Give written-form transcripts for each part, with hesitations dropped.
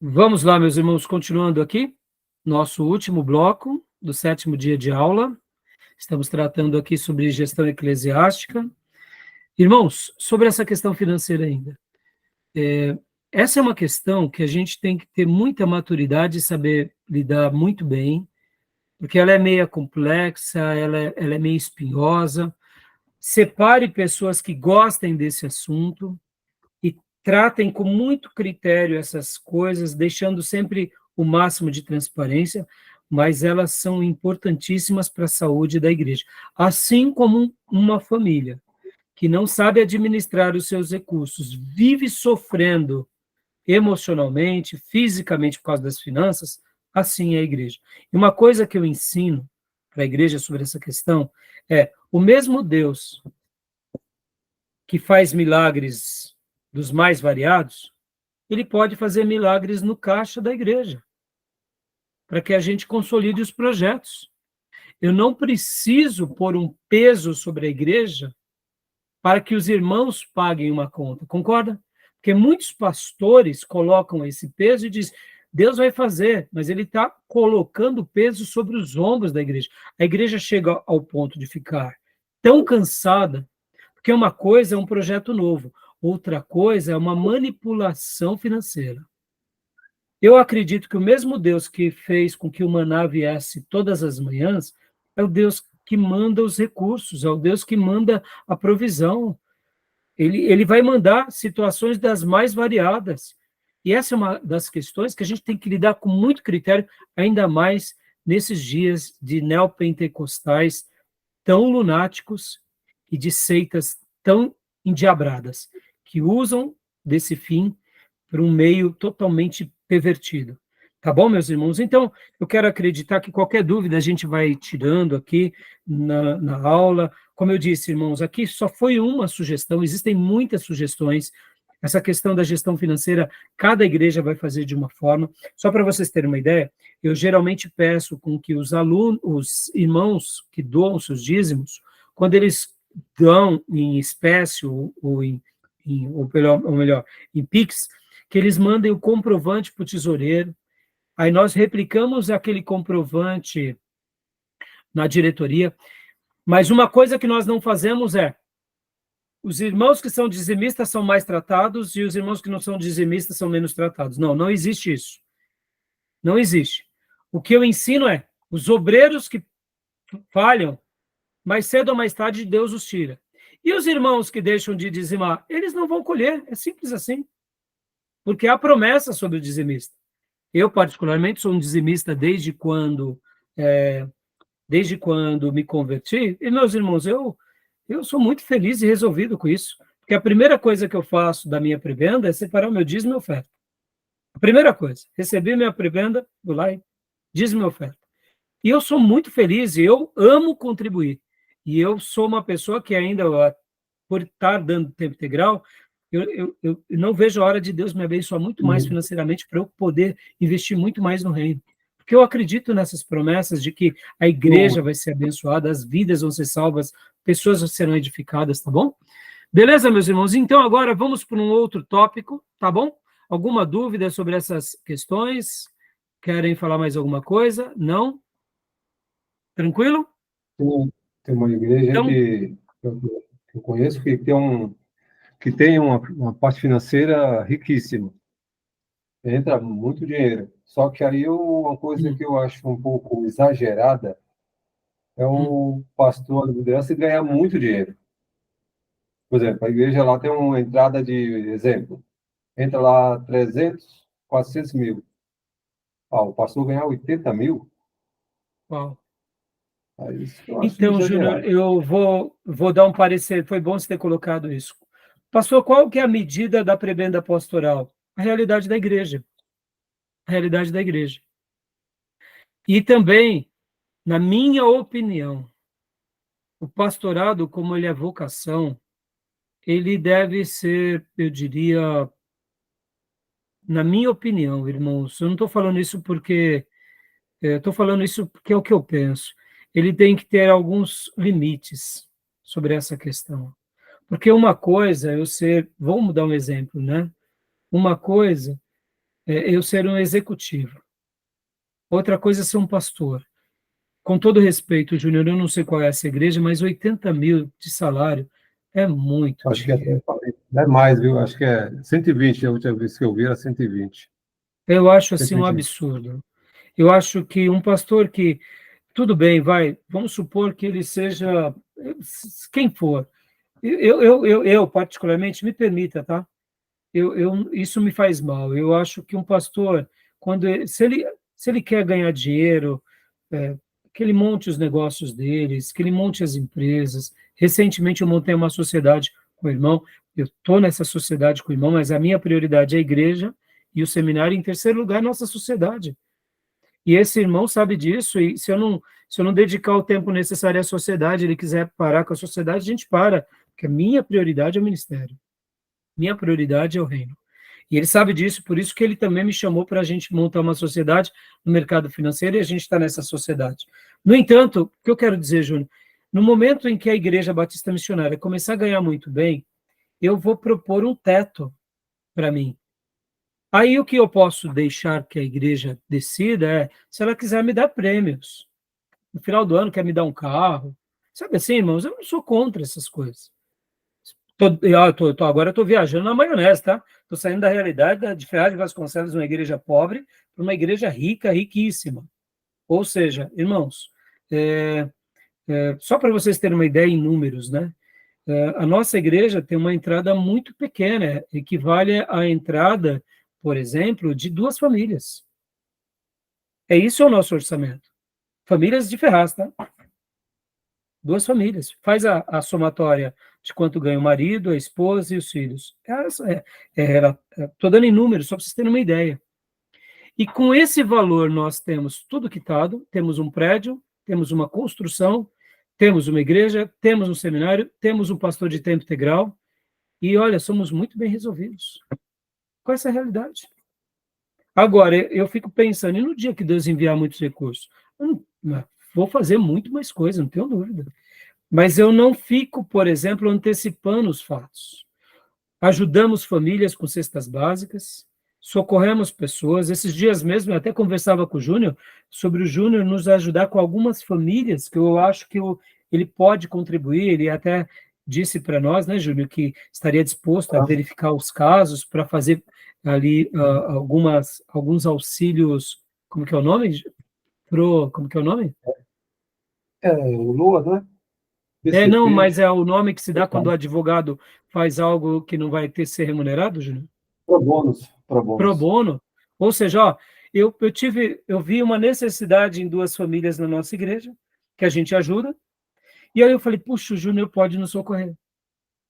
Vamos lá, meus irmãos, continuando aqui, nosso último bloco do 7º dia de aula. Estamos tratando aqui sobre gestão eclesiástica. Irmãos, sobre essa questão financeira ainda. Essa é uma questão que a gente tem que ter muita maturidade e saber lidar muito bem, porque ela é meio complexa, ela é meio espinhosa. Separe pessoas que gostem desse assunto e tratem com muito critério essas coisas, deixando sempre o máximo de transparência, mas elas são importantíssimas para a saúde da igreja. Assim como uma família que não sabe administrar os seus recursos, vive sofrendo emocionalmente, fisicamente por causa das finanças, assim é a igreja. E uma coisa que eu ensino para a igreja sobre essa questão é: o mesmo Deus que faz milagres dos mais variados, ele pode fazer milagres no caixa da igreja, para que a gente consolide os projetos. Eu não preciso pôr um peso sobre a igreja para que os irmãos paguem uma conta, concorda? Porque muitos pastores colocam esse peso e dizem: Deus vai fazer, mas ele está colocando peso sobre os ombros da igreja. A igreja chega ao ponto de ficar tão cansada, porque uma coisa é um projeto novo, outra coisa é uma manipulação financeira. Eu acredito que o mesmo Deus que fez com que o maná viesse todas as manhãs é o Deus que manda os recursos, é o Deus que manda a provisão. Ele vai mandar situações das mais variadas. E essa é uma das questões que a gente tem que lidar com muito critério, ainda mais nesses dias de neopentecostais tão lunáticos e de seitas tão endiabradas, que usam desse fim para um meio totalmente pervertido. Tá bom, meus irmãos? Então, eu quero acreditar que qualquer dúvida a gente vai tirando aqui na aula. Como eu disse, irmãos, aqui só foi uma sugestão, existem muitas sugestões. Essa questão da gestão financeira, cada igreja vai fazer de uma forma. Só para vocês terem uma ideia, eu geralmente peço com que os alunos, os irmãos que doam seus dízimos, quando eles dão em espécie ou melhor, em Pix, que eles mandem o comprovante para o tesoureiro. Aí nós replicamos aquele comprovante na diretoria. Mas uma coisa que nós não fazemos é: os irmãos que são dizimistas são mais tratados e os irmãos que não são dizimistas são menos tratados. Não, não existe isso. Não existe. O que eu ensino é: os obreiros que falham, mais cedo ou mais tarde Deus os tira. E os irmãos que deixam de dizimar, eles não vão colher. É simples assim. Porque há promessa sobre o dizimista. Eu, particularmente, sou um dizimista desde quando me converti. E, meus irmãos, eu sou muito feliz e resolvido com isso. Porque a primeira coisa que eu faço da minha prebenda é separar o meu dízimo e minha oferta. A primeira coisa, recebi minha prebenda, vou lá e dízimo e minha oferta. E eu sou muito feliz e eu amo contribuir. E eu sou uma pessoa que ainda, por estar dando tempo integral, eu não vejo a hora de Deus me abençoar muito mais financeiramente para eu poder investir muito mais no reino. Porque eu acredito nessas promessas de que a igreja vai ser abençoada, as vidas vão ser salvas, pessoas serão edificadas, tá bom? Beleza, meus irmãos? Então, agora vamos para um outro tópico, tá bom? Alguma dúvida sobre essas questões? Querem falar mais alguma coisa? Não? Tranquilo? Tem uma igreja Então, que eu conheço que tem uma parte financeira riquíssima. Entra muito dinheiro. Só que aí uma coisa que eu acho um pouco exagerada é o pastor, a liderança, ganhar muito dinheiro. Por exemplo, a igreja lá tem uma entrada de exemplo. Entra lá 300, 400 mil. O pastor ganhar 80 mil, uau. aí isso eu acho Então, Júnior, exagerado. eu vou dar um parecer. Foi bom você ter colocado isso. Pastor, qual que é a medida da prebenda pastoral? A realidade da igreja. A realidade da igreja. E também, na minha opinião, o pastorado, como ele é vocação, ele deve ser, eu diria, na minha opinião, irmãos, eu não estou falando isso porque... Estou falando isso porque é o que eu penso. Ele tem que ter alguns limites sobre essa questão. Porque uma coisa é eu ser... Vamos dar um exemplo, né? Uma coisa eu ser um executivo. Outra coisa é ser um pastor. Com todo respeito, Júnior, eu não sei qual é essa igreja, mas 80 mil de salário é muito Acho que dinheiro. é mais, viu? Acho que é 120, a última vez que eu vi era 120. Eu acho assim um 120. absurdo. Eu acho que um pastor que, tudo bem, vamos supor que ele seja quem for. Eu particularmente, me permita, tá? Isso me faz mal. Eu acho que um pastor, se ele quer ganhar dinheiro, que ele monte os negócios deles, que ele monte as empresas. Recentemente eu montei uma sociedade com o irmão, eu estou nessa sociedade com o irmão, mas a minha prioridade é a igreja e o seminário, em terceiro lugar, nossa sociedade. E esse irmão sabe disso, e se eu não dedicar o tempo necessário à sociedade, ele quiser parar com a sociedade, a gente para, porque a minha prioridade é o ministério, minha prioridade é o reino. E ele sabe disso, por isso que ele também me chamou para a gente montar uma sociedade no mercado financeiro, e a gente está nessa sociedade. No entanto, o que eu quero dizer, Júnior, no momento em que a Igreja Batista Missionária começar a ganhar muito bem, eu vou propor um teto para mim. Aí o que eu posso deixar que a igreja decida é, se ela quiser me dar prêmios. No final do ano quer me dar um carro. Sabe assim, irmãos, eu não sou contra essas coisas. Agora eu estou viajando na maionese, tá? Estou saindo da realidade de Ferraz de Vasconcelos, uma igreja pobre, para uma igreja rica, riquíssima. Ou seja, irmãos, só para vocês terem uma ideia em números, né? A nossa igreja tem uma entrada muito pequena, equivale à entrada, por exemplo, de 2 famílias. É isso o nosso orçamento. Famílias de Ferraz, tá? 2 famílias. Faz a somatória de quanto ganha o marido, a esposa e os filhos. Estou dando em números, só para vocês terem uma ideia. E com esse valor nós temos tudo quitado, temos um prédio, temos uma construção, temos uma igreja, temos um seminário, temos um pastor de tempo integral, e olha, somos muito bem resolvidos. Qual é essa realidade? Agora, eu fico pensando, e no dia que Deus enviar muitos recursos? Eu não, vou fazer muito mais coisa, não tenho dúvida. Mas eu não fico, por exemplo, antecipando os fatos. Ajudamos famílias com cestas básicas, socorremos pessoas. Esses dias mesmo eu até conversava com o Júnior sobre o Júnior nos ajudar com algumas famílias que eu acho que ele pode contribuir. Ele até disse para nós, né, Júnior, que estaria disposto a verificar os casos para fazer ali alguns auxílios. Como que é o nome? Como que é o nome? O Lua, né? Não, PCP, mas é o nome que se dá quando o advogado faz algo que não vai ter ser remunerado, Júnior? pro bônus, pro Pro bônus. bono. Ou seja, ó, eu vi uma necessidade em 2 famílias na nossa igreja, que a gente ajuda, e aí eu falei, puxa, o Júnior pode nos socorrer.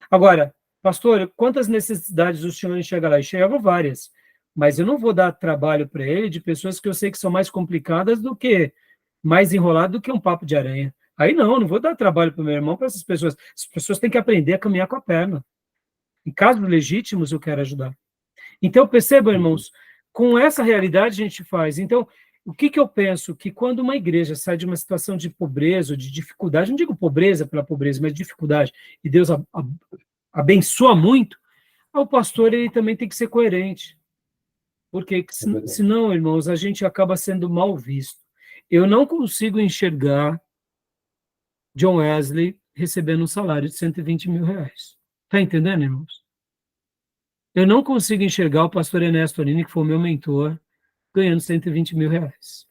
Agora, pastor, quantas necessidades o senhor enxerga lá? Enxerga várias, mas eu não vou dar trabalho para ele de pessoas que eu sei que são mais complicadas mais enrolado do que um papo de aranha. Aí não vou dar trabalho para o meu irmão, para essas pessoas. As pessoas têm que aprender a caminhar com a perna. Em casos legítimos, eu quero ajudar. Então, percebam, irmãos, com essa realidade a gente faz. Então, o que eu penso? Que quando uma igreja sai de uma situação de pobreza ou de dificuldade, não digo pobreza pela pobreza, mas dificuldade, e Deus abençoa muito, o pastor ele também tem que ser coerente. Porque senão, irmãos, a gente acaba sendo mal visto. Eu não consigo enxergar John Wesley recebendo um salário de 120 mil reais. Está entendendo, irmãos? Eu não consigo enxergar o pastor Ernesto Arini, que foi o meu mentor, ganhando 120 mil reais.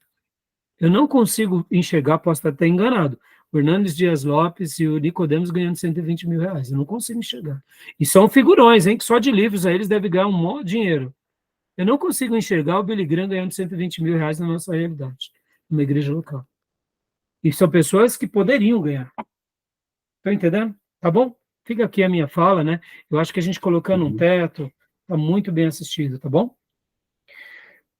Eu não consigo enxergar, posso estar até enganado, o Hernandes Dias Lopes e o Nicodemos ganhando 120 mil reais. Eu não consigo enxergar. E são figurões, hein, que só de livros aí eles devem ganhar um monte de dinheiro. Eu não consigo enxergar o Billy Graham ganhando 120 mil reais na nossa realidade, numa igreja local. E são pessoas que poderiam ganhar. Estão entendendo? Tá bom? Fica aqui a minha fala, né? Eu acho que a gente colocando um teto, está muito bem assistido, tá bom?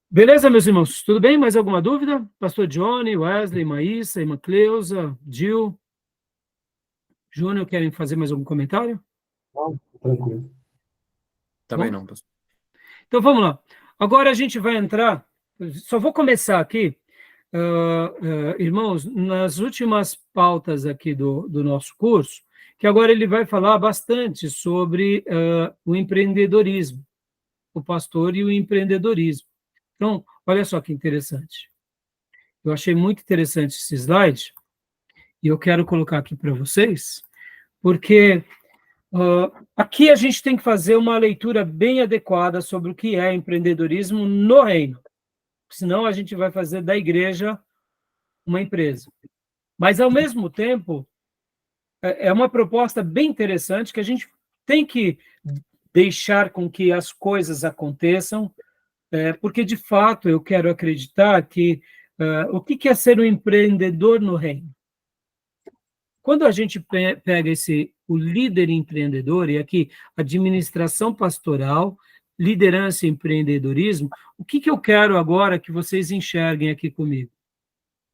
Beleza, meus irmãos? Tudo bem? Mais alguma dúvida? Pastor Johnny, Wesley, Maísa, irmã Cleusa, Gil, Júnior, querem fazer mais algum comentário? Não, tranquilo. Também não, pastor. Então vamos lá. Agora a gente vai entrar, só vou começar aqui, irmãos, nas últimas pautas aqui do nosso curso, que agora ele vai falar bastante sobre o empreendedorismo, o pastor e o empreendedorismo. Então, olha só que interessante. Eu achei muito interessante esse slide, e eu quero colocar aqui para vocês, porque aqui a gente tem que fazer uma leitura bem adequada sobre o que é empreendedorismo no reino. Senão a gente vai fazer da igreja uma empresa. Mas, ao mesmo tempo, é uma proposta bem interessante que a gente tem que deixar com que as coisas aconteçam, porque, de fato, eu quero acreditar que o que é ser um empreendedor no reino? Quando a gente pega o líder empreendedor, e aqui administração pastoral, liderança e empreendedorismo, o que eu quero agora que vocês enxerguem aqui comigo?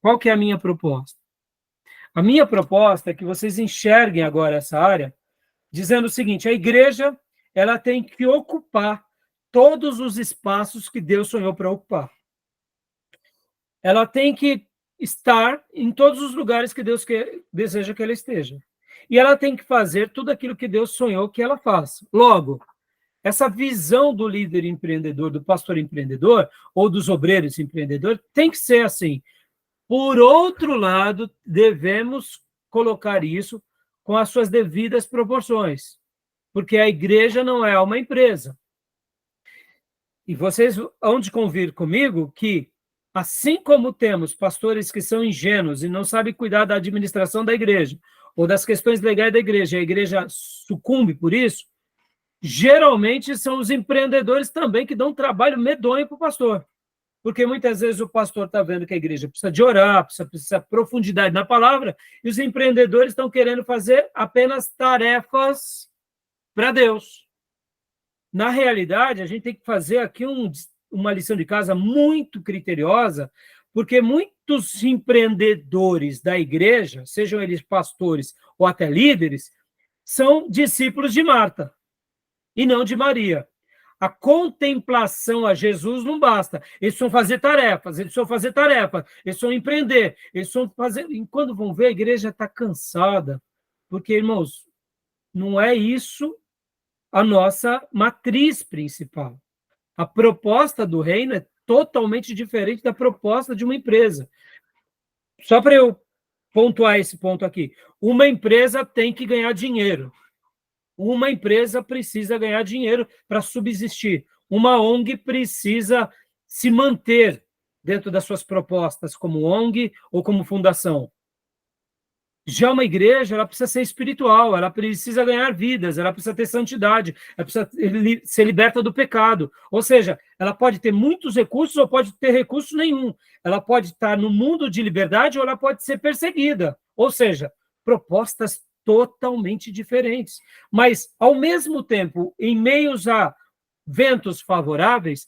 Qual que é a minha proposta? A minha proposta é que vocês enxerguem agora essa área, dizendo o seguinte: a igreja ela tem que ocupar todos os espaços que Deus sonhou para ocupar. Ela tem que estar em todos os lugares que Deus deseja que ela esteja. E ela tem que fazer tudo aquilo que Deus sonhou que ela faça. Logo, essa visão do líder empreendedor, do pastor empreendedor, ou dos obreiros empreendedores, tem que ser assim. Por outro lado, devemos colocar isso com as suas devidas proporções, porque a igreja não é uma empresa. E vocês hão de convir comigo que, assim como temos pastores que são ingênuos e não sabem cuidar da administração da igreja, ou das questões legais da igreja, a igreja sucumbe por isso, geralmente são os empreendedores também que dão um trabalho medonho para o pastor. Porque muitas vezes o pastor está vendo que a igreja precisa de orar, precisa de profundidade na palavra, e os empreendedores estão querendo fazer apenas tarefas para Deus. Na realidade, a gente tem que fazer aqui uma lição de casa muito criteriosa, porque muitos empreendedores da igreja, sejam eles pastores ou até líderes, são discípulos de Marta e não de Maria. A contemplação a Jesus não basta. Eles vão fazer tarefas, eles vão empreender, eles vão fazer... E quando vão ver, a igreja está cansada. Porque, irmãos, não é isso a nossa matriz principal. A proposta do reino é totalmente diferente da proposta de uma empresa. Só para eu pontuar esse ponto aqui. Uma empresa tem que ganhar dinheiro. Uma empresa precisa ganhar dinheiro para subsistir. Uma ONG precisa se manter dentro das suas propostas como ONG ou como fundação. Já uma igreja, ela precisa ser espiritual, ela precisa ganhar vidas, ela precisa ter santidade, ela precisa ser liberta do pecado. Ou seja, ela pode ter muitos recursos ou pode ter recurso nenhum. Ela pode estar no mundo de liberdade ou ela pode ser perseguida. Ou seja, propostas totalmente diferentes. Mas, ao mesmo tempo, em meios a ventos favoráveis,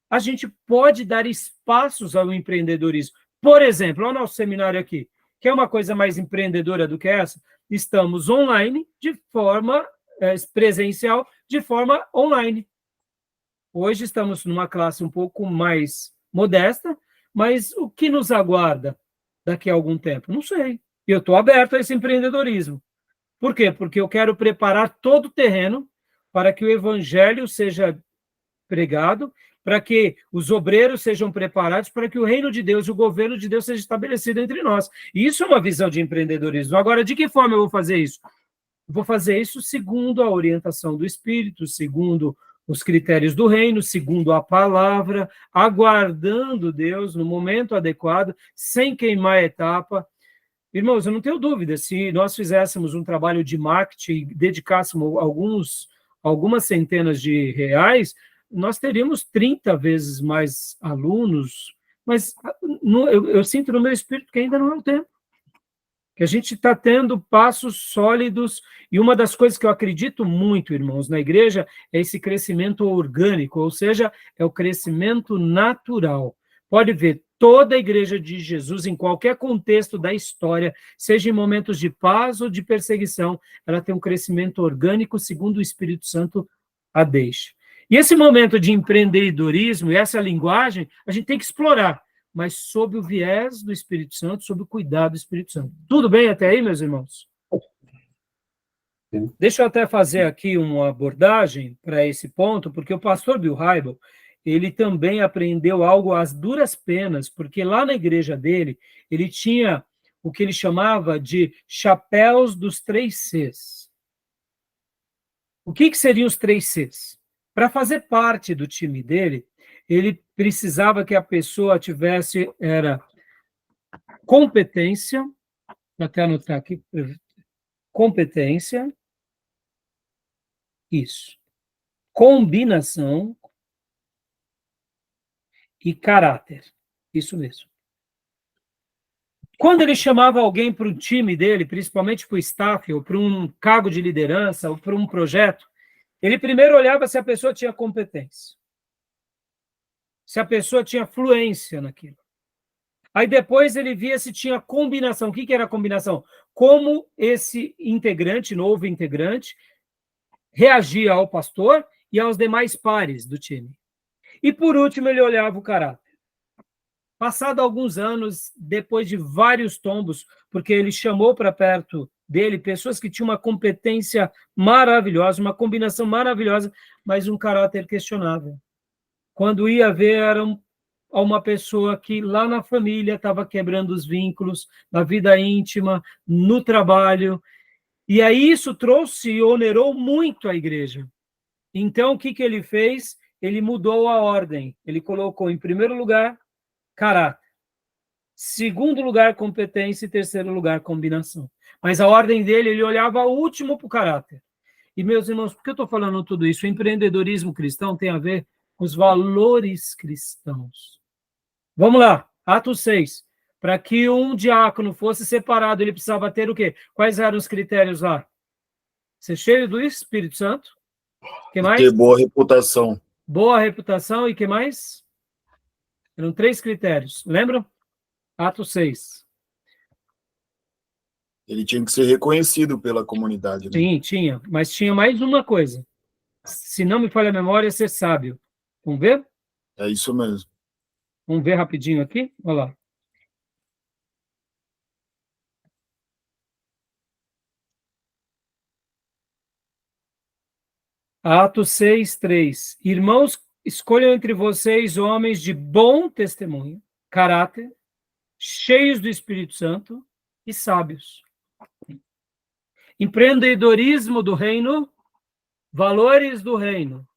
a gente pode dar espaços ao empreendedorismo. Por exemplo, olha o nosso seminário aqui. Quer uma coisa mais empreendedora do que essa? Estamos online de forma presencial, de forma online. Hoje estamos numa classe um pouco mais modesta, mas o que nos aguarda daqui a algum tempo? Não sei. E eu estou aberto a esse empreendedorismo. Por quê? Porque eu quero preparar todo o terreno para que o evangelho seja pregado, para que os obreiros sejam preparados, para que o reino de Deus, o governo de Deus seja estabelecido entre nós. E isso é uma visão de empreendedorismo. Agora, de que forma eu vou fazer isso? Vou fazer isso segundo a orientação do Espírito, segundo os critérios do reino, segundo a palavra, aguardando Deus no momento adequado, sem queimar a etapa. Irmãos, eu não tenho dúvida, se nós fizéssemos um trabalho de marketing, dedicássemos algumas centenas de reais, nós teríamos 30 vezes mais alunos, mas eu sinto no meu espírito que ainda não é o tempo. Que a gente está tendo passos sólidos, e uma das coisas que eu acredito muito, irmãos, na igreja, é esse crescimento orgânico, ou seja, é o crescimento natural. Pode ver, toda a igreja de Jesus, em qualquer contexto da história, seja em momentos de paz ou de perseguição, ela tem um crescimento orgânico segundo o Espírito Santo a deixa. E esse momento de empreendedorismo e essa linguagem, a gente tem que explorar, mas sob o viés do Espírito Santo, sob o cuidado do Espírito Santo. Tudo bem até aí, meus irmãos? Deixa eu até fazer aqui uma abordagem para esse ponto, porque o pastor Bill Hybels, ele também aprendeu algo às duras penas, porque lá na igreja dele, ele tinha o que ele chamava de chapéus dos 3 Cs. O que seriam os 3 Cs? Para fazer parte do time dele, ele precisava que a pessoa tivesse competência, vou até anotar aqui, competência, isso, combinação e caráter, isso mesmo. Quando ele chamava alguém para o time dele, principalmente para o staff, ou para um cargo de liderança, ou para um projeto, ele primeiro olhava se a pessoa tinha competência, se a pessoa tinha fluência naquilo. Aí depois ele via se tinha combinação. O que era combinação? Como esse integrante, novo integrante, reagia ao pastor e aos demais pares do time. E por último ele olhava o caráter. Passado alguns anos, depois de vários tombos, porque ele chamou para perto dele pessoas que tinham uma competência maravilhosa, uma combinação maravilhosa, mas um caráter questionável. Quando ia ver, era uma pessoa que lá na família estava quebrando os vínculos, na vida íntima, no trabalho, e aí isso trouxe e onerou muito a igreja. Então, o que ele fez? Ele mudou a ordem. Ele colocou em primeiro lugar caráter, segundo lugar competência e terceiro lugar combinação. Mas a ordem dele, ele olhava o último para o caráter. E, meus irmãos, por que eu estou falando tudo isso? O empreendedorismo cristão tem a ver com os valores cristãos. Vamos lá, Atos 6. Para que um diácono fosse separado, ele precisava ter o quê? Quais eram os critérios lá? Ser cheio do Espírito Santo. O que mais? Ter boa reputação. Boa reputação e o que mais? Eram 3 critérios. Lembram? Atos 6. Ele tinha que ser reconhecido pela comunidade. Né? Sim, tinha. Mas tinha mais uma coisa. Se não me falha a memória, ser sábio. Vamos ver? É isso mesmo. Vamos ver rapidinho aqui? Olha lá. Atos 6, 3. Irmãos, escolham entre vocês homens de bom testemunho, caráter, cheios do Espírito Santo e sábios. Empreendedorismo do reino, valores do reino.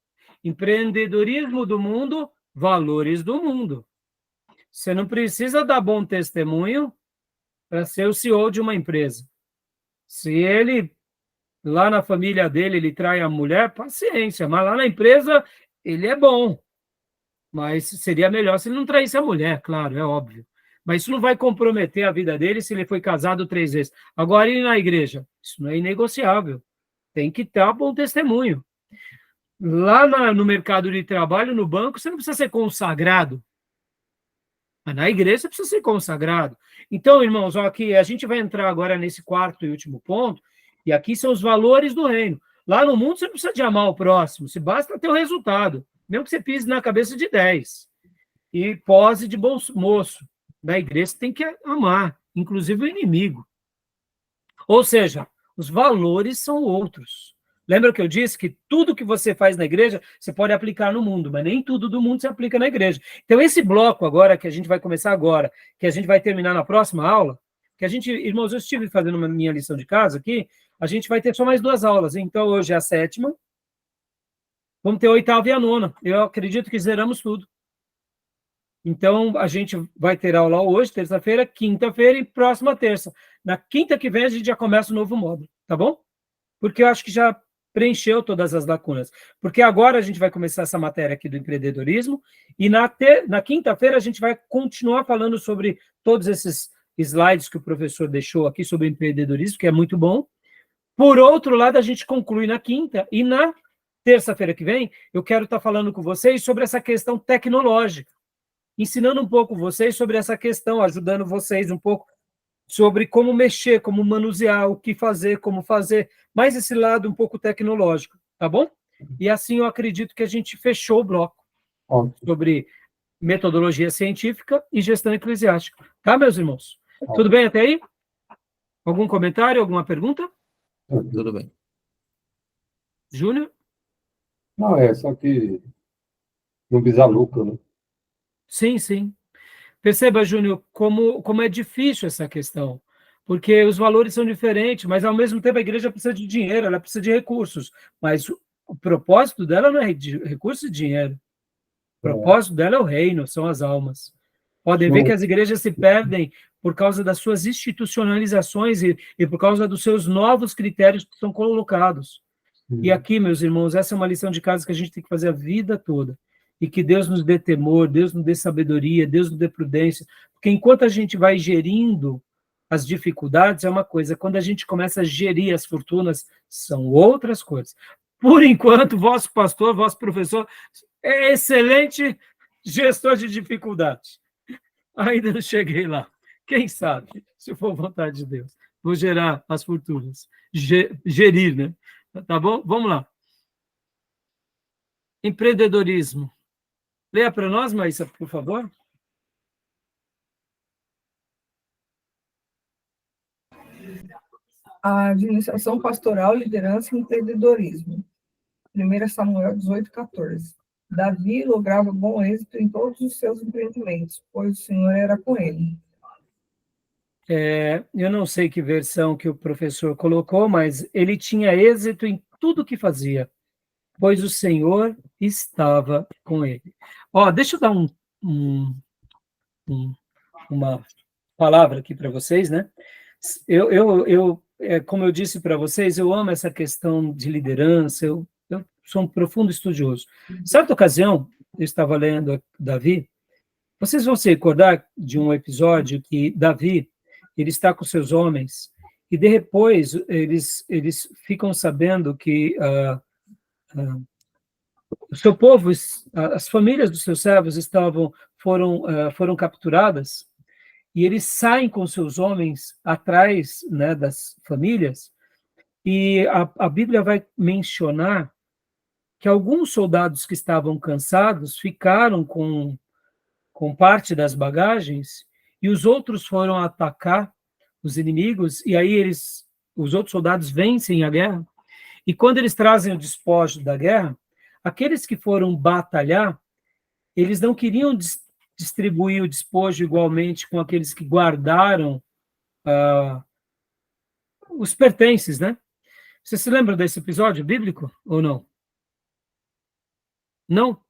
Empreendedorismo do mundo, valores do mundo. Você não precisa dar bom testemunho para ser o CEO de uma empresa. Se ele, lá na família dele, ele trai a mulher, paciência, mas lá na empresa ele é bom. Mas seria melhor se ele não traísse a mulher, claro, é óbvio. Mas isso não vai comprometer a vida dele se ele foi casado 3 vezes. Agora, ele na igreja, isso não é inegociável. Tem que ter um bom testemunho. Lá no mercado de trabalho, no banco, você não precisa ser consagrado. Mas na igreja você precisa ser consagrado. Então, irmãos, ó, aqui a gente vai entrar agora nesse 4º e último ponto, e aqui são os valores do reino. Lá no mundo você não precisa de amar o próximo, se basta ter o resultado, mesmo que você pise na cabeça de 10 e pose de bom moço. Na igreja você tem que amar, inclusive o inimigo. Ou seja, os valores são outros. Lembra que eu disse que tudo que você faz na igreja, você pode aplicar no mundo, mas nem tudo do mundo se aplica na igreja. Então, esse bloco agora, que a gente vai começar agora, que a gente vai terminar na próxima aula, que a gente, irmãos, eu estive fazendo uma minha lição de casa aqui, a gente vai ter só mais 2 aulas. Então, hoje é a 7ª, vamos ter a 8ª e a 9ª. Eu acredito que zeramos tudo. Então, a gente vai ter aula hoje, terça-feira, quinta-feira e próxima terça. Na quinta que vem, a gente já começa o novo módulo, tá bom? Porque eu acho que já preencheu todas as lacunas. Porque agora a gente vai começar essa matéria aqui do empreendedorismo e na quinta-feira a gente vai continuar falando sobre todos esses slides que o professor deixou aqui sobre empreendedorismo, que é muito bom. Por outro lado, a gente conclui na quinta e na terça-feira que vem, eu quero estar falando com vocês sobre essa questão tecnológica, ensinando um pouco vocês sobre essa questão, ajudando vocês um pouco sobre como mexer, como manusear, o que fazer, como fazer, mais esse lado um pouco tecnológico, tá bom? E assim eu acredito que a gente fechou o bloco sobre metodologia científica e gestão eclesiástica. Tá, meus irmãos? Tudo bem até aí? Algum comentário, alguma pergunta? Tudo bem. Júnior? Não, só que não visar lucro, né? Sim, sim. Perceba, Júnior, como é difícil essa questão, porque os valores são diferentes, mas ao mesmo tempo a igreja precisa de dinheiro, ela precisa de recursos, mas o propósito dela não é de recurso e dinheiro, o propósito dela é o reino, são as almas. Podem ver que as igrejas se perdem por causa das suas institucionalizações e por causa dos seus novos critérios que são colocados. E aqui, meus irmãos, essa é uma lição de casa que a gente tem que fazer a vida toda. E que Deus nos dê temor, Deus nos dê sabedoria, Deus nos dê prudência. Porque enquanto a gente vai gerindo as dificuldades, é uma coisa. Quando a gente começa a gerir as fortunas, são outras coisas. Por enquanto, vosso pastor, vosso professor, é excelente gestor de dificuldades. Ainda não cheguei lá. Quem sabe, se for vontade de Deus, vou gerar as fortunas. Gerir, né? Tá bom? Vamos lá. Empreendedorismo. Leia para nós, Maísa, por favor. A administração pastoral, liderança e empreendedorismo. 1 Samuel 18:14. Davi lograva bom êxito em todos os seus empreendimentos, pois o Senhor era com ele. Eu não sei que versão que o professor colocou, mas ele tinha êxito em tudo que fazia, pois o Senhor estava com ele. Deixa eu dar uma palavra aqui para vocês, né? Como eu disse para vocês, eu amo essa questão de liderança, eu sou um profundo estudioso. Certa ocasião, eu estava lendo Davi, vocês vão se recordar de um episódio que Davi, ele está com seus homens, e depois eles ficam sabendo que o seu povo, as famílias dos seus servos foram capturadas, e eles saem com seus homens atrás, né, das famílias, e a Bíblia vai mencionar que alguns soldados que estavam cansados ficaram com parte das bagagens, e os outros foram atacar os inimigos, e aí os outros soldados vencem a guerra, e quando eles trazem o despojo da guerra, aqueles que foram batalhar, eles não queriam distribuir o despojo igualmente com aqueles que guardaram os pertences, né? Você se lembra desse episódio bíblico ou não? Não?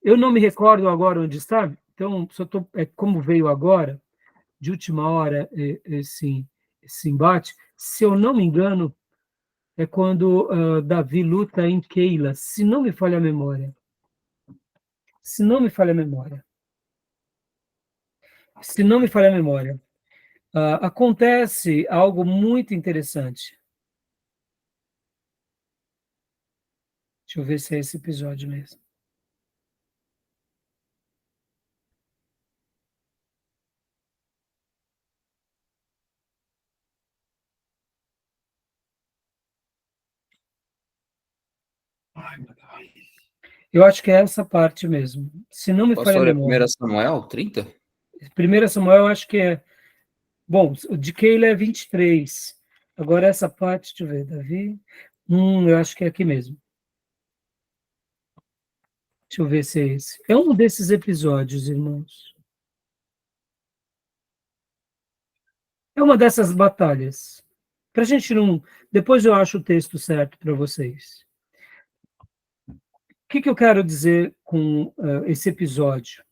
Eu não me recordo agora onde está, então, como veio agora, de última hora, esse embate, se eu não me engano, é quando Davi luta em Keila, se não me falha a memória. Se não me falha a memória. Acontece algo muito interessante. Deixa eu ver se é esse episódio mesmo. Eu acho que é essa parte mesmo. Se não me falha a memória. Pastor, é 1 Samuel 30? 1 Samuel, eu acho que é... Bom, o de Keila é 23. Agora essa parte, deixa eu ver, Davi... eu acho que é aqui mesmo. Deixa eu ver se é esse. É um desses episódios, irmãos. É uma dessas batalhas. Para a gente não... Depois eu acho o texto certo para vocês. O que eu quero dizer com esse episódio?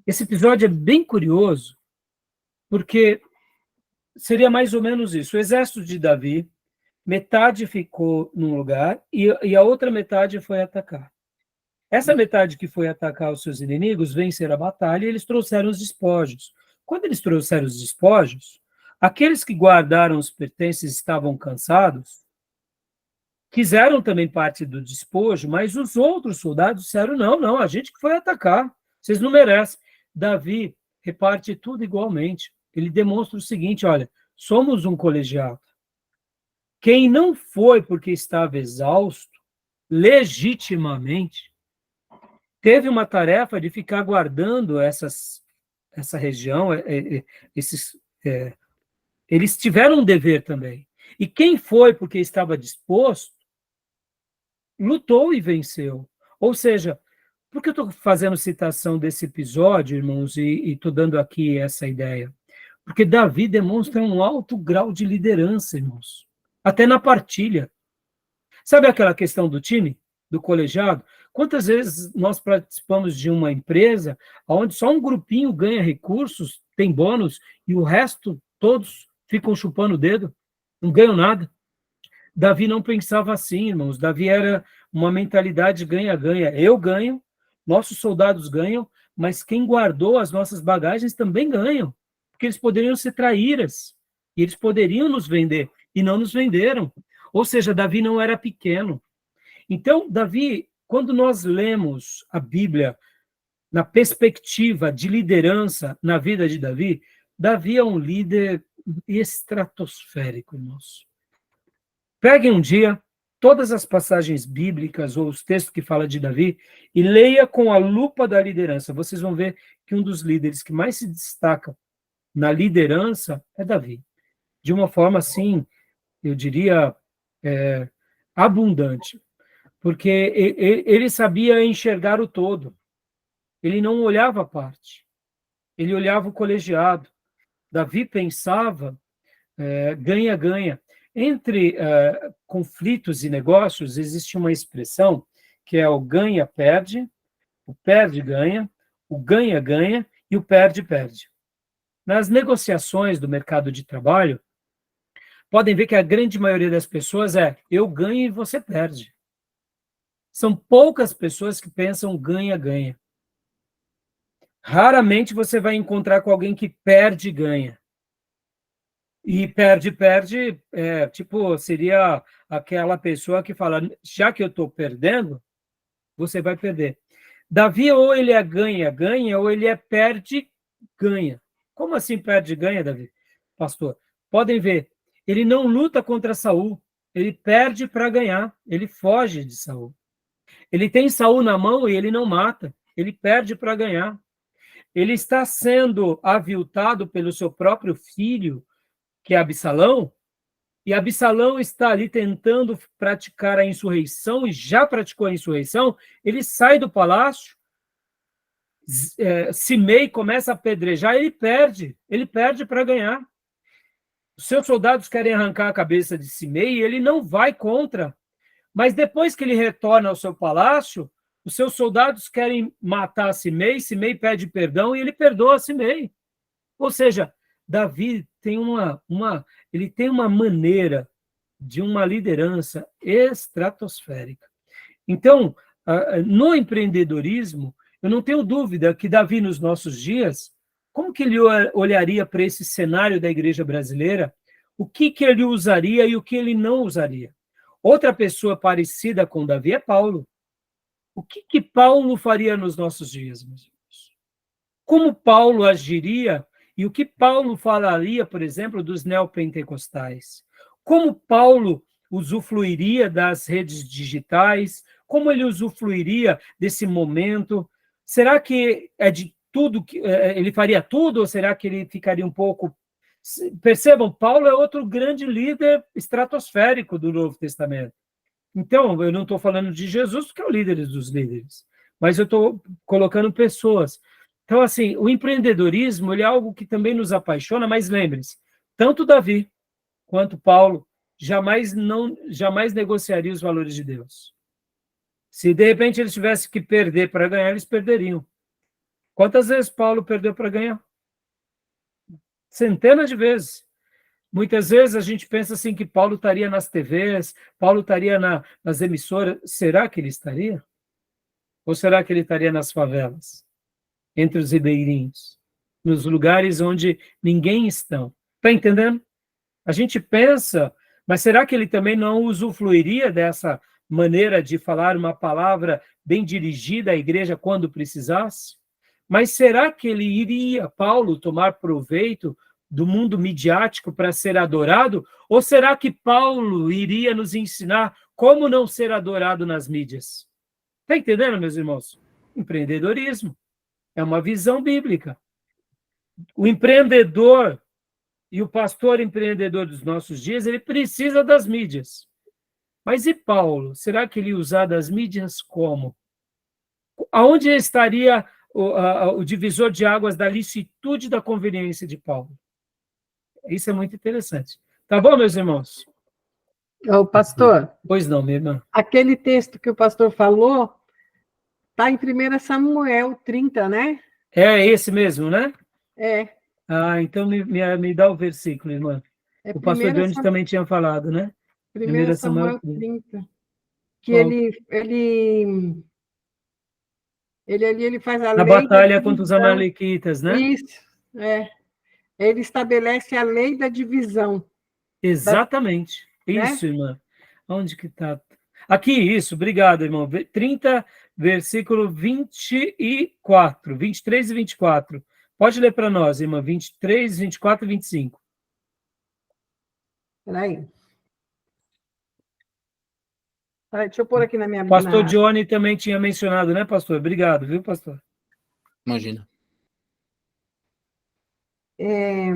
Esse episódio é bem curioso, porque seria mais ou menos isso. O exército de Davi, metade ficou num lugar e a outra metade foi atacar. Essa metade que foi atacar os seus inimigos, vencer a batalha, e eles trouxeram os despojos. Quando eles trouxeram os despojos, aqueles que guardaram os pertences estavam cansados, quiseram também parte do despojo, mas os outros soldados disseram, não, a gente que foi atacar, vocês não merecem. Davi reparte tudo igualmente. Ele demonstra o seguinte, olha, somos um colegiado. Quem não foi porque estava exausto, legitimamente, teve uma tarefa de ficar guardando essa região, eles tiveram um dever também. E quem foi porque estava disposto, lutou e venceu. Ou seja, por que eu estou fazendo citação desse episódio, irmãos, e estou dando aqui essa ideia? Porque Davi demonstra um alto grau de liderança, irmãos. Até na partilha. Sabe aquela questão do time, do colegiado? Quantas vezes nós participamos de uma empresa onde só um grupinho ganha recursos, tem bônus, e o resto, todos, ficam chupando o dedo, não ganham nada? Davi não pensava assim, irmãos. Davi era uma mentalidade ganha-ganha. Eu ganho, nossos soldados ganham, mas quem guardou as nossas bagagens também ganham, porque eles poderiam ser traíras, e eles poderiam nos vender, e não nos venderam. Ou seja, Davi não era pequeno. Então, Davi, quando nós lemos a Bíblia na perspectiva de liderança na vida de Davi, Davi é um líder estratosférico, irmãos. Peguem um dia todas as passagens bíblicas ou os textos que falam de Davi e leia com a lupa da liderança. Vocês vão ver que um dos líderes que mais se destaca na liderança é Davi. De uma forma, assim, eu diria, abundante. Porque ele sabia enxergar o todo. Ele não olhava a parte. Ele olhava o colegiado. Davi pensava ganha-ganha. Entre conflitos e negócios, existe uma expressão que é o ganha-perde, o perde-ganha, o ganha-ganha e o perde-perde. Nas negociações do mercado de trabalho, podem ver que a grande maioria das pessoas eu ganho e você perde. São poucas pessoas que pensam ganha-ganha. Raramente você vai encontrar com alguém que perde e ganha. E perde, seria aquela pessoa que fala, já que eu estou perdendo, você vai perder. Davi, ou ele é ganha-ganha, ou ele é perde-ganha. Como assim perde-ganha, Davi? Pastor, podem ver, ele não luta contra Saul, ele perde para ganhar, ele foge de Saul. Ele tem Saul na mão e ele não mata, ele perde para ganhar. Ele está sendo aviltado pelo seu próprio filho, que é Absalão, e Absalão está ali tentando praticar a insurreição, e já praticou a insurreição, ele sai do palácio, Simei começa a apedrejar, ele perde para ganhar. Os seus soldados querem arrancar a cabeça de Simei, e ele não vai contra. Mas depois que ele retorna ao seu palácio, os seus soldados querem matar Simei, Simei pede perdão, e ele perdoa Simei. Ou seja, Davi tem ele tem uma maneira de uma liderança estratosférica. Então, no empreendedorismo, eu não tenho dúvida que Davi, nos nossos dias, como que ele olharia para esse cenário da igreja brasileira, o que ele usaria e o que ele não usaria? Outra pessoa parecida com Davi é Paulo. O que Paulo faria nos nossos dias, meus irmãos? Como Paulo agiria e o que Paulo falaria, por exemplo, dos neopentecostais? Como Paulo usufruiria das redes digitais? Como ele usufruiria desse momento? Será que é de tudo que ele faria tudo ou será que ele ficaria um pouco... Percebam, Paulo é outro grande líder estratosférico do Novo Testamento. Então, eu não estou falando de Jesus, que é o líder dos líderes, mas eu estou colocando pessoas. Então, assim, o empreendedorismo ele é algo que também nos apaixona, mas lembre-se, tanto Davi quanto Paulo jamais negociariam os valores de Deus. Se, de repente, eles tivessem que perder para ganhar, eles perderiam. Quantas vezes Paulo perdeu para ganhar? Centenas de vezes. Muitas vezes a gente pensa assim que Paulo estaria nas TVs, Paulo estaria nas emissoras. Será que ele estaria? Ou será que ele estaria nas favelas? Entre os ribeirinhos? Nos lugares onde ninguém está? Está entendendo? A gente pensa, mas será que ele também não usufruiria dessa maneira de falar uma palavra bem dirigida à igreja quando precisasse? Mas será que ele iria, Paulo, tomar proveito do mundo midiático para ser adorado? Ou será que Paulo iria nos ensinar como não ser adorado nas mídias? Está entendendo, meus irmãos? Empreendedorismo é uma visão bíblica. O empreendedor e o pastor empreendedor dos nossos dias, ele precisa das mídias. Mas e Paulo? Será que ele ia usar das mídias como? Aonde estaria o divisor de águas da licitude e da conveniência de Paulo? Isso é muito interessante. Tá bom, meus irmãos? Ô, pastor, Pois não, minha irmã. aquele texto que o pastor falou está em 1 Samuel 30, né? É esse mesmo, né? É. Ah, então me dá o versículo, irmã. É O pastor 1 Jones também tinha falado, né? 1 Samuel Samuel 30. Que Qual? ele faz a Na lei da batalha contra os divisão. amalequitas, né? Isso, é. Ele estabelece a lei da divisão, Exatamente. né? Isso, irmã. Onde que está? Aqui, isso. Obrigado, irmão. 30, versículo 24, 23 e 24. Pode ler para nós, irmã. 23, 24 e 25. Peraí. Deixa eu pôr aqui na minha... Pastor Johnny também tinha mencionado, né, pastor? Obrigado, viu, pastor? Imagina.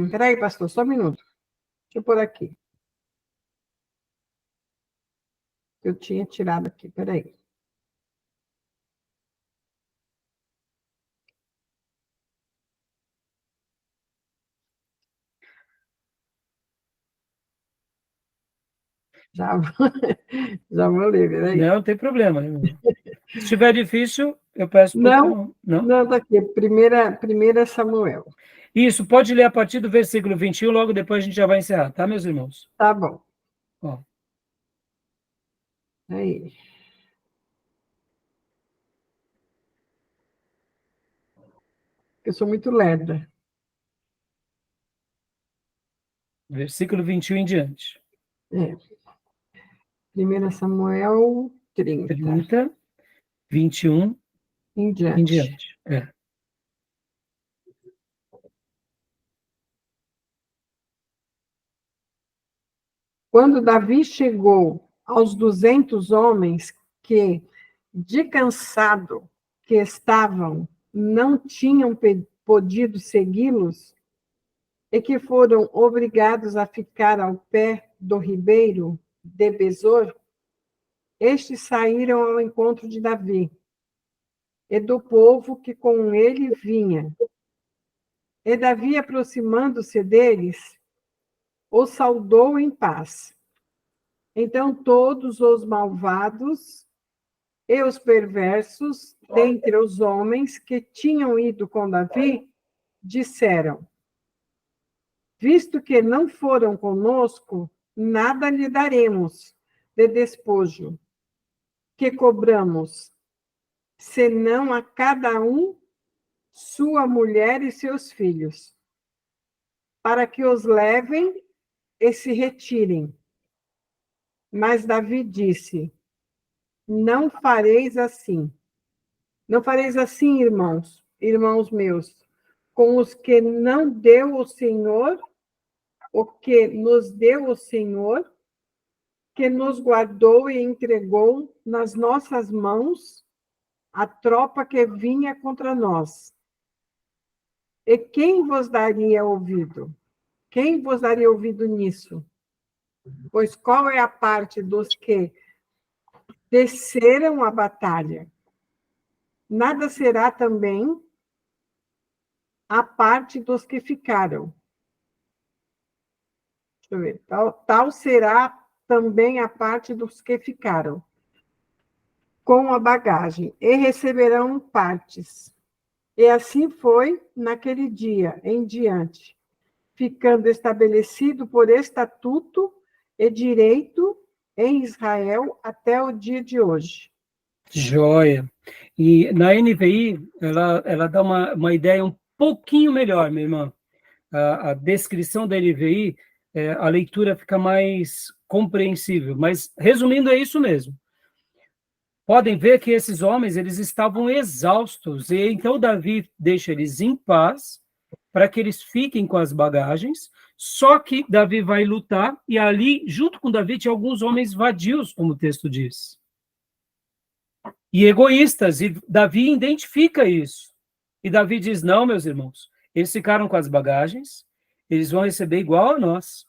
Peraí, pastor, só um minuto. Deixa eu pôr aqui. Eu tinha tirado aqui, peraí. Já vou ler, peraí. Não tem problema, irmão. Se estiver difícil, eu peço para o irmão. Não, tá aqui. 1 Samuel. Isso, pode ler a partir do versículo 21, logo depois a gente já vai encerrar, tá, meus irmãos? Tá bom. Ó. Aí. Eu sou muito lerda. Versículo 21 em diante. 1 Samuel 30. 30, 21 Em diante. em diante. É. Quando Davi chegou aos 200 homens que, de cansado que estavam, não tinham podido segui-los, e que foram obrigados a ficar ao pé do ribeiro de Besor, estes saíram ao encontro de Davi e do povo que com ele vinha. E Davi, aproximando-se deles, os saudou em paz. Então todos os malvados e os perversos dentre os homens que tinham ido com Davi disseram: visto que não foram conosco, nada lhe daremos de despojo que cobramos, senão a cada um sua mulher e seus filhos, para que os levem e se retirem. Mas Davi disse: não fareis assim. Não fareis assim, irmãos meus, com os que não deu o Senhor, o que nos deu o Senhor, que nos guardou e entregou nas nossas mãos a tropa que vinha contra nós. E quem vos daria ouvido? Quem vos daria ouvido nisso? Pois qual é a parte dos que desceram a batalha? Nada será também a parte dos que ficaram. Deixa eu ver. Tal será também a parte dos que ficaram com a bagagem, e receberão partes. E assim foi naquele dia em diante, ficando estabelecido por estatuto e direito em Israel até o dia de hoje. Joia. E na NVI, ela dá uma ideia um pouquinho melhor, minha irmã. A descrição da NVI, a leitura fica mais compreensível. Mas, resumindo, é isso mesmo. Podem ver que esses homens, eles estavam exaustos, e então Davi deixa eles em paz, para que eles fiquem com as bagagens, só que Davi vai lutar, e ali, junto com Davi, tinha alguns homens vadios, como o texto diz. E egoístas, e Davi identifica isso. E Davi diz, não, meus irmãos, eles ficaram com as bagagens, eles vão receber igual a nós.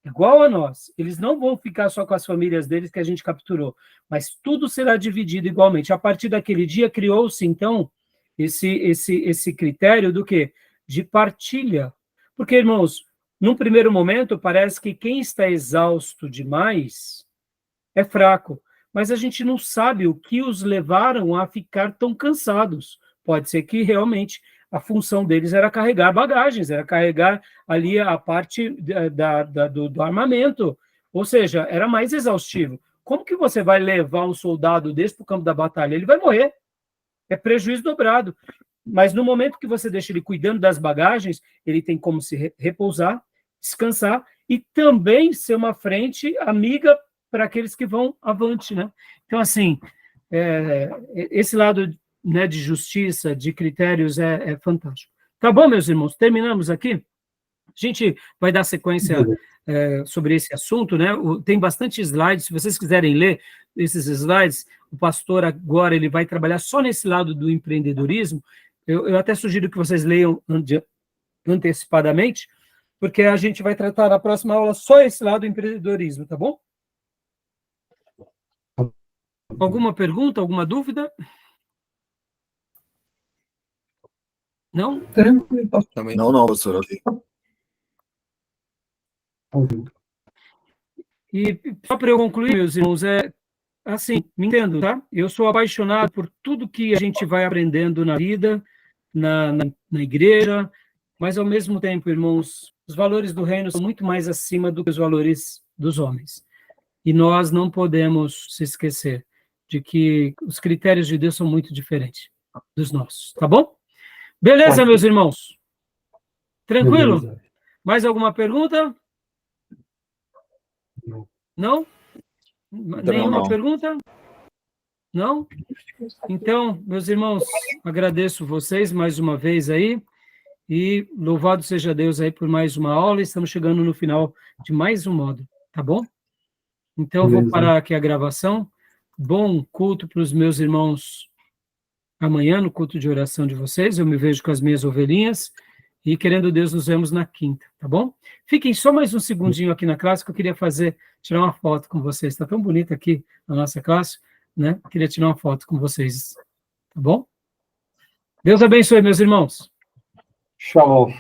igual a nós. Eles não vão ficar só com as famílias deles que a gente capturou, mas tudo será dividido igualmente. A partir daquele dia criou-se, então, esse critério do quê? De partilha. Porque, irmãos, num primeiro momento, parece que quem está exausto demais é fraco, mas a gente não sabe o que os levaram a ficar tão cansados. Pode ser que realmente a função deles era carregar bagagens, era carregar ali a parte do armamento, ou seja, era mais exaustivo. Como que você vai levar um soldado desse para o campo da batalha? Ele vai morrer, é prejuízo dobrado. Mas no momento que você deixa ele cuidando das bagagens, ele tem como se repousar, descansar e também ser uma frente amiga para aqueles que vão avante, né? Então, assim, esse lado, né, de justiça, de critérios é fantástico. Tá bom, meus irmãos? Terminamos aqui? A gente vai dar sequência sobre esse assunto, né? Tem bastante slides, se vocês quiserem ler esses slides, o pastor agora ele vai trabalhar só nesse lado do empreendedorismo. Eu até sugiro que vocês leiam antecipadamente, porque a gente vai tratar na próxima aula só esse lado do empreendedorismo, tá bom? Alguma pergunta, alguma dúvida? Não? Tranquilo, pastor. Também Não, pastor. Ok. E só para eu concluir, meus irmãos, assim, me entendo, tá? Eu sou apaixonado por tudo que a gente vai aprendendo na vida, na igreja, mas ao mesmo tempo, irmãos, os valores do reino são muito mais acima do que os valores dos homens. E nós não podemos se esquecer de que os critérios de Deus são muito diferentes dos nossos, tá bom? Beleza, meus irmãos? Tranquilo? Beleza. Mais alguma pergunta? Não? Nenhuma não. pergunta? Não? Então, meus irmãos, agradeço vocês mais uma vez aí, e louvado seja Deus aí por mais uma aula, estamos chegando no final de mais um módulo, tá bom? Então, vou Beleza. parar aqui a gravação. Bom culto para os meus irmãos amanhã, no culto de oração de vocês, eu me vejo com as minhas ovelhinhas, e querendo Deus, nos vemos na quinta, tá bom? Fiquem só mais um segundinho aqui na classe, que eu queria tirar uma foto com vocês, está tão bonito aqui na nossa classe, né? Queria tirar uma foto com vocês, tá bom? Deus abençoe, meus irmãos. Shalom.